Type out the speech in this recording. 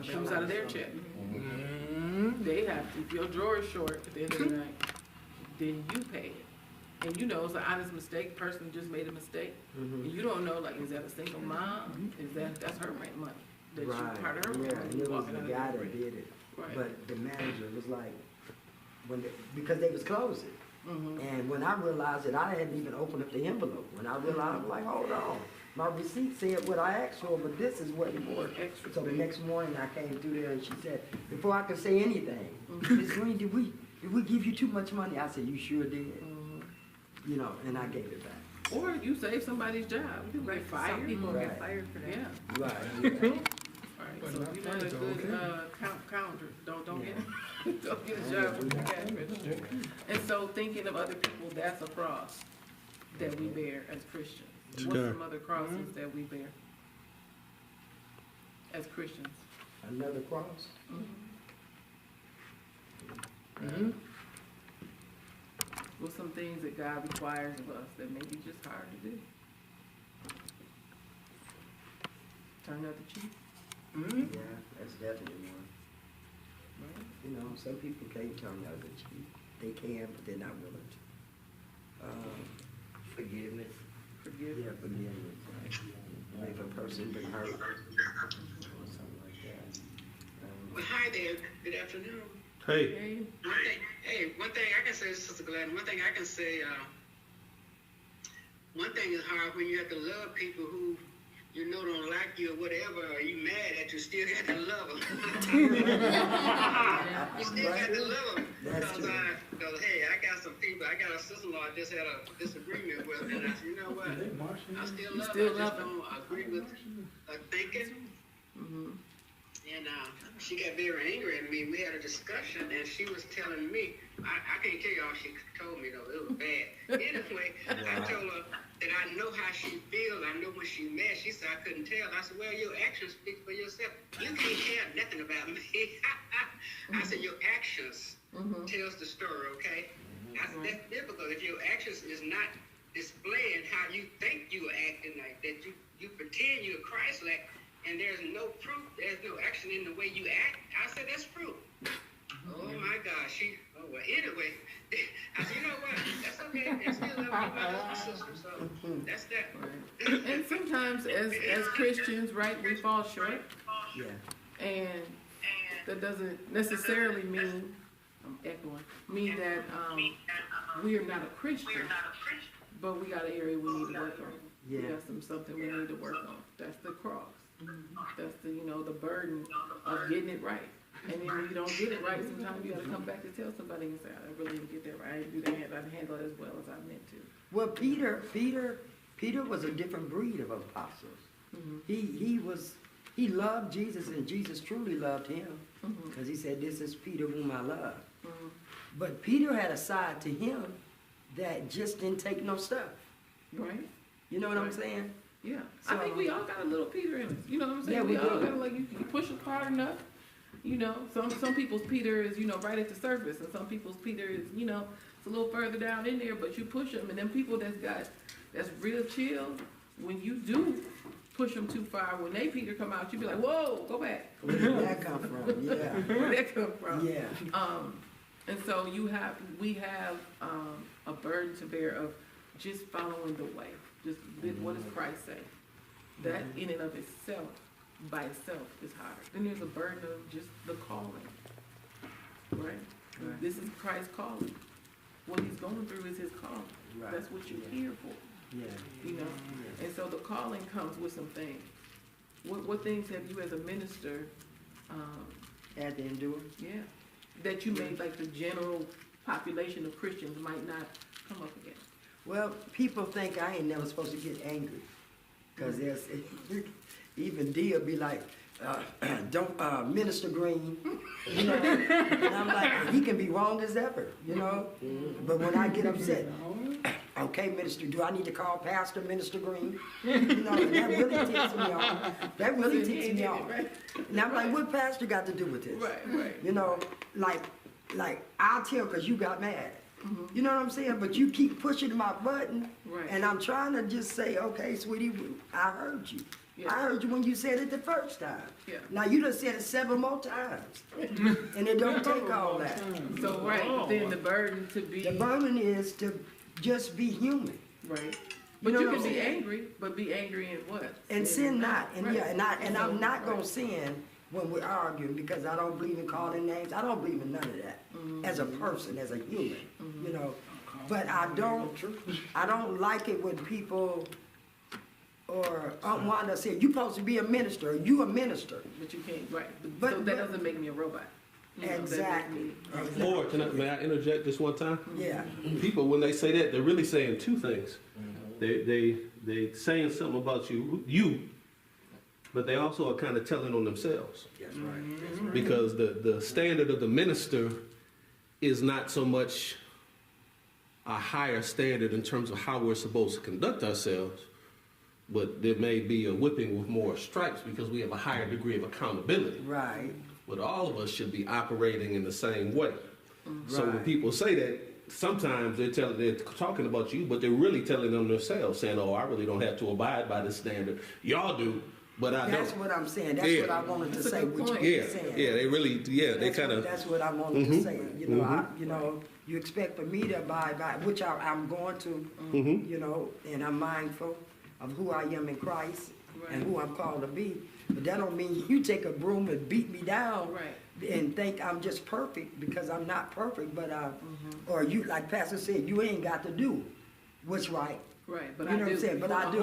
comes out of their check. They have to, if your drawer is short at the end of the night, then you pay it. And you know, it's an honest mistake, person just made a mistake. And you don't know, like, is that a single mom? That's her rent money? That you part of her rent Yeah, money and it was walking the out of guy the that door. did it. Right. But the manager was like, because they was closing. And when I realized that I hadn't even opened up the envelope, when I realized, I'm like, hold on. My receipt said what I asked for, but this is way more. Extra. So the next morning I came through there and she said, before I could say anything, Ms. Green, did we give you too much money? I said, you sure did. You know, and I gave it back. Or you save somebody's job. You get Some fired. people Right. get fired for that. Yeah. Right, yeah. Right. But So not if you want a fired, good okay. calendar, don't get don't get a job with the cash. And so thinking of other people, that's a cross that we bear as Christians. What's Okay. some other crosses that we bear as Christians? Another cross. What's some things that God requires of us that may be just hard to do? Turn the other cheek. Yeah, that's definitely one. Right. You know, some people can't turn the other cheek. They can, but they're not willing to. Forgiveness. Forgive. Yeah, forgiveness. Right. If a person been hurt or something like that. Well, hi there. Good afternoon. Hey, Hey. One thing I can say, Sister Gladden, one thing I can say, one thing is hard when you have to love people who you know don't like you or whatever, or you mad at you, still have to love them. You still have to love them. That's true. Because, hey, I got some people, I got a sister-in-law I just had a disagreement with, and I said, you know what? I still love still her, I love just her. don't agree with her thinking. And she got very angry at me. We had a discussion, and she was telling me, I can't tell you all she told me, though. It was bad. Anyway, I told her that I know how she feels. I know when she's mad. She said I couldn't tell. I said, well, your actions speak for yourself. You can't tell nothing about me. I said, your actions tells the story, okay? I said, that's difficult. If your actions is not displaying how you think you are acting, like that you pretend you're Christ-like, and there's no proof, there's no action in the way you act, I said, that's proof. Oh my gosh, well, anyway, I said, you know what, that's okay, that's still love me, my little sister, so that's that. Right. And sometimes as Christians, right, we fall short. Yeah. And that doesn't necessarily mean, I'm echoing, that we are not a Christian, but we got an area we need to work on. Yeah. We got something we need to work on. That's the cross. That's the, the burden of getting it right. And then when you don't get it right, sometimes you gotta come back to tell somebody and say, I really didn't get that right. I didn't do that, I didn't handle it as well as I meant to. Well, Peter was a different breed of apostles. He loved Jesus, and Jesus truly loved him, because he said, this is Peter whom I love. But Peter had a side to him that just didn't take no stuff. Right? You know what I'm saying? Yeah. I think we all got a little Peter in us. You know what I'm saying? Yeah, we all do. got like you push it hard enough. Some people's Peter is, right at the surface, and some people's Peter is, it's a little further down in there, but you push them, and then people that's real chill, when you do push them too far, when they Peter come out, you be like, whoa, go back. Where did that come from? Yeah. Where that come from? Yeah. And so we have a burden to bear of just following the way. Just what does Christ say? That in and of itself, by itself, is hard. Then there's a burden of just the calling, right? This is Christ's calling. What he's going through is his calling. Right. That's what you're here for, Yeah. And so the calling comes with some things. What things have you as a minister, Had to endure. that you made like the general population of Christians might not come up against? Well, people think I ain't never supposed to get angry. Because there's, even Dia be like, don't, Minister Green, And I'm like, he can be wrong as ever, But when I get upset, okay, Minister, do I need to call Pastor Minister Green? And that really ticks me off. That really ticks me off. And I'm like, what pastor got to do with this? Right. Like I'll tell because you got mad. You know what I'm saying? But you keep pushing my button, Right. and I'm trying to just say, okay, sweetie, I heard you. I heard you when you said it the first time. Yeah. Now you done said it 7 more times. And it don't take all that. So, right, then the burden to be, The burden is to just be human. right. You But know you what can I'm be saying? angry, but be angry in what? And sin not. And Right. yeah, and I'm not gonna Right. sin when we're arguing because I don't believe in calling names. I don't believe in none of that. As a person, as a human, you know. But I don't like it when people or Wanda said, you supposed to be a minister, you a minister. But you can't, right, But- so that doesn't make me a robot. You know, that makes Exactly. me- Exactly. Or, may I interject just one time? Yeah. People, when they say that, they're really saying two things. They saying something about you, but they also are kind of telling on themselves. That's right. Because the standard of the minister is not so much a higher standard in terms of how we're supposed to conduct ourselves, but there may be a whipping with more stripes because we have a higher degree of accountability. Right. But all of us should be operating in the same way. So when Right. people say that, sometimes they're talking about you, but they're really telling them themselves, saying, "Oh, I really don't have to abide by this standard. Y'all do, but I That's don't." what I'm saying. That's Yeah. what I wanted to That's a say. good What you point. were Yeah, saying. yeah, they really, they That's kind what- of. That's what I wanted to say. You know, you expect for me to abide by, which I'm going to, you know, and I'm mindful of who I am in Christ and who I'm called to be. But that don't mean you take a broom and beat me down Right. and think I'm just perfect because I'm not perfect. But or you, like Pastor said, you ain't got to do what's right. Right, but You I know what do. I'm saying? But I I do. hold